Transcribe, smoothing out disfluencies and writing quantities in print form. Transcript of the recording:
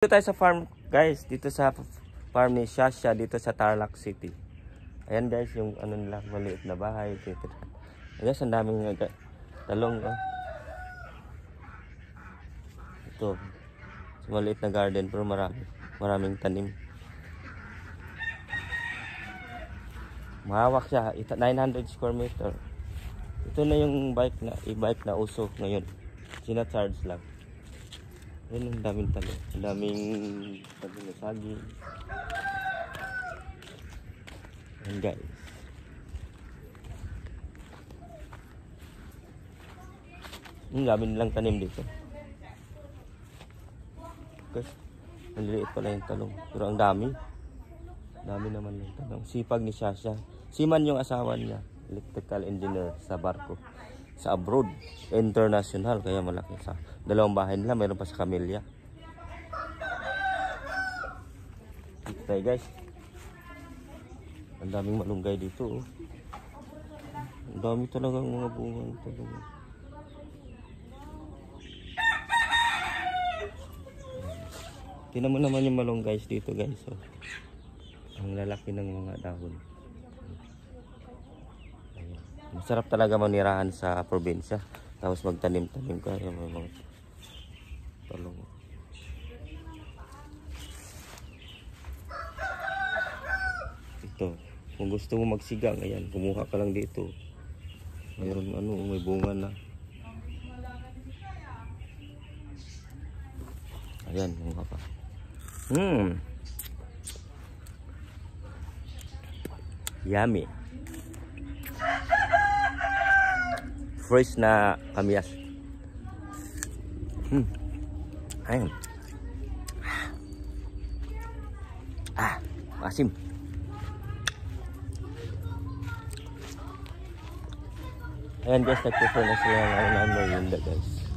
Dito tayo sa farm, guys. Dito sa farm ni Shasha dito sa Tarlac City. Ayan, guys, yung ano nila, maliit na bahay. Ayan, ang daming talong. Oh. Ito. Maliit na garden pero maraming tanim. Mahawak siya. 900 square meter. Ito na yung e-bike na uso ngayon. Sina-charge lang. Ayan, ang daming talong. Ang daming na saging. Ayan, guys. Ang dami nilang tanim dito. Okay. Maliliit pala yung talong. Pero ang dami. Dami naman yung talong. Sipag ni Shasha. Siman yung asawa niya. Electrical engineer sa barko. Sa abroad. International. Kaya malaki sa dalawang bahay nila. Mayroon pa sa Camellia. Dito tayo, guys. Ang daming malunggay dito. Oh. Ang dami talagang mga bunga ng talong. Tingnan mo naman yung malunggay dito, guys. Oh. Ang lalaki ng mga dahon. Ayan. Masarap talaga manirahan sa probinsya. Tapos magtanim-tanim ka. Yung mga talong. Ito. Kung gusto mo magsigang, ayan, kumuha ka lang dito. Mayroon may bunga na. Ayan, kumuha ka. Yummy. Fresh na kamyas. Ayan. Masim. Ayan, guys, nag-prefer na sila ng merienda, guys.